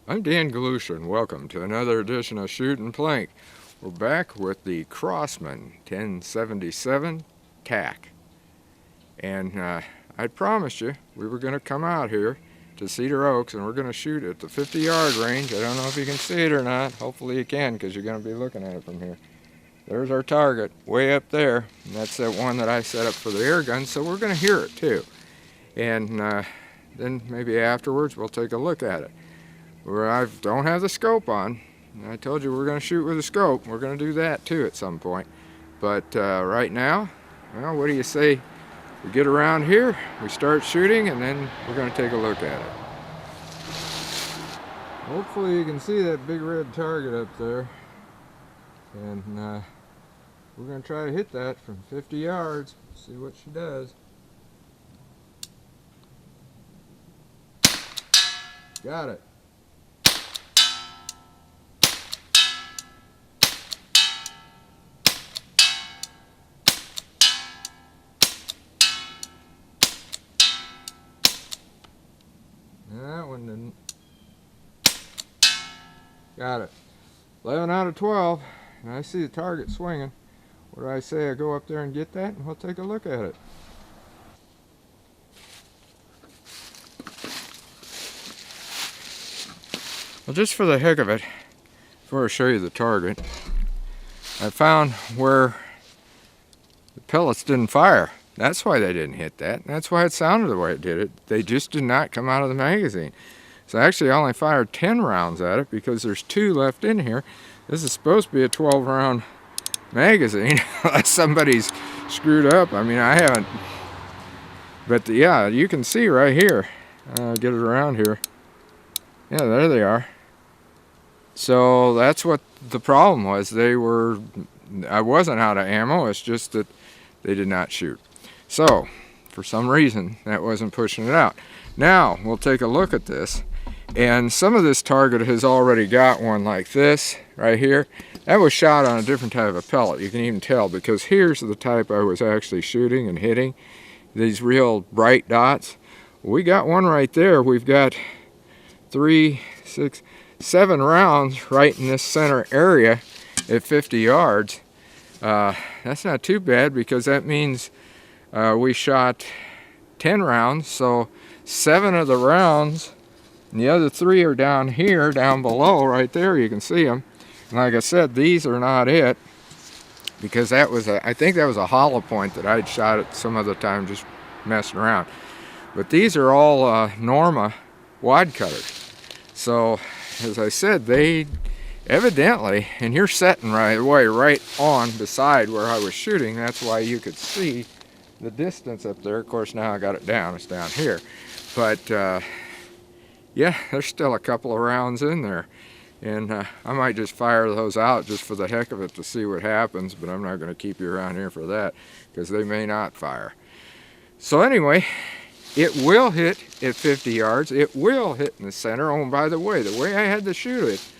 I'm Dan Galusha, and welcome to another edition of Shoot and Plink. We're back with the Crosman 1077 TAC. And I promised you we were going to come out here to Cedar Oaks and we're going to shoot at the 50-yard range. I don't know if you can see it or not. Hopefully you can, because you're going to be looking at it from here. There's our target way up there, and that's that one that I set up for the air gun, so we're going to hear it too. And then maybe afterwards we'll take a look at it. Where I don't have the scope on. I told you we're going to shoot with a scope. We're going to do that too at some point. But right now, well, what do you say we get around here, we start shooting, and then we're going to take a look at it. Hopefully you can see that big red target up there. And we're going to try to hit that from 50 yards. See what she does. Got it. That one didn't. Got it. 11 out of 12. And I see the target swinging. What do I say? I go up there and get that, and we'll take a look at it. Well, just for the heck of it, before I show you the target, I found where the pellets didn't fire. That's why they didn't hit that. That's why it sounded the way it did. They just did not come out of the magazine. So actually I only fired 10 rounds at it because there's 2 left in here. This is supposed to be a 12-round magazine unless somebody's screwed up. I mean, I haven't. But yeah, you can see right here. Get it around here. Yeah, there they are. So that's what the problem was. I wasn't out of ammo. It's just that they did not shoot. So, for some reason, that wasn't pushing it out. Now, we'll take a look at this. And some of this target has already got one like this, right here. That was shot on a different type of pellet. You can even tell, because here's the type I was actually shooting and hitting. These real bright dots. We got one right there. We've got 3, 6, 7 rounds right in this center area at 50 yards. That's not too bad, because that means we shot 10 rounds, so 7 of the rounds, and the other 3 are down here, down below, right there, you can see them. And like I said, these are not it, because that was I think that was a hollow point that I'd shot at some other time just messing around. But these are all Norma wad cutters. So, as I said, they evidently, and you're setting right away, right on beside where I was shooting, that's why you could see the distance up there. Of course, now I got it down, it's down here. But yeah, there's still a couple of rounds in there. And I might just fire those out just for the heck of it to see what happens, but I'm not going to keep you around here for that, because they may not fire. So anyway, it will hit at 50 yards. It will hit in the center. Oh, and by the way I had to shoot it,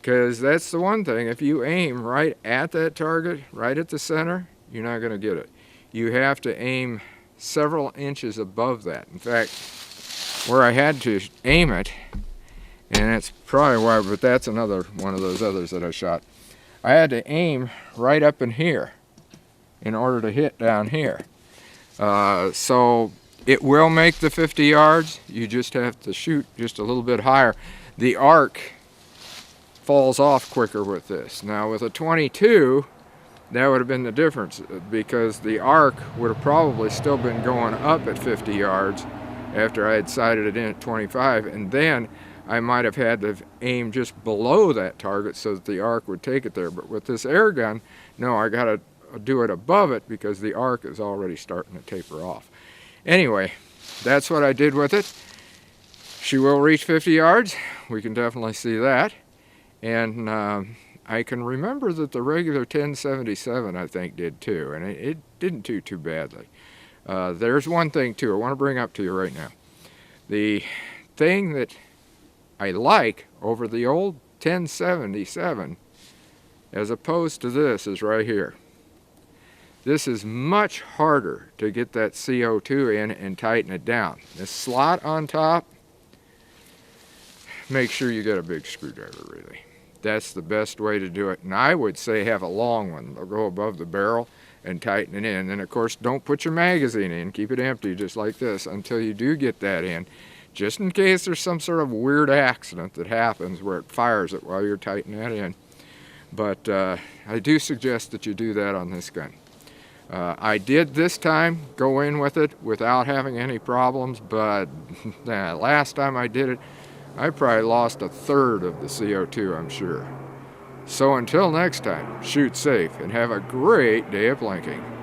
because that's the one thing, if you aim right at that target, right at the center, you're not going to get it. You have to aim several inches above that. In fact, where I had to aim it, and that's probably why, but that's another one of those others that I shot. I had to aim right up in here in order to hit down here. So it will make the 50 yards. You just have to shoot just a little bit higher. The arc falls off quicker with this. Now with a 22, that would have been the difference, because the arc would have probably still been going up at 50 yards after I had sighted it in at 25, and then I might have had to aim just below that target so that the arc would take it there. But with this air gun, no, I got to do it above it, because the arc is already starting to taper off. Anyway, that's what I did with it. She will reach 50 yards. We can definitely see that. And I can remember that the regular 1077, I think, did too, and it didn't do too badly. There's one thing too I want to bring up to you right now. The thing that I like over the old 1077 as opposed to this is right here. This is much harder to get that CO2 in and tighten it down. This slot on top, make sure you get a big screwdriver, really. That's the best way to do it. And I would say have a long one. They'll go above the barrel and tighten it in. And of course, don't put your magazine in. Keep it empty just like this until you do get that in, just in case there's some sort of weird accident that happens where it fires it while you're tightening that in. But I do suggest that you do that on this gun. I did this time go in with it without having any problems, but last time I did it, I probably lost a third of the CO2, I'm sure. So until next time, shoot safe and have a great day of plinking.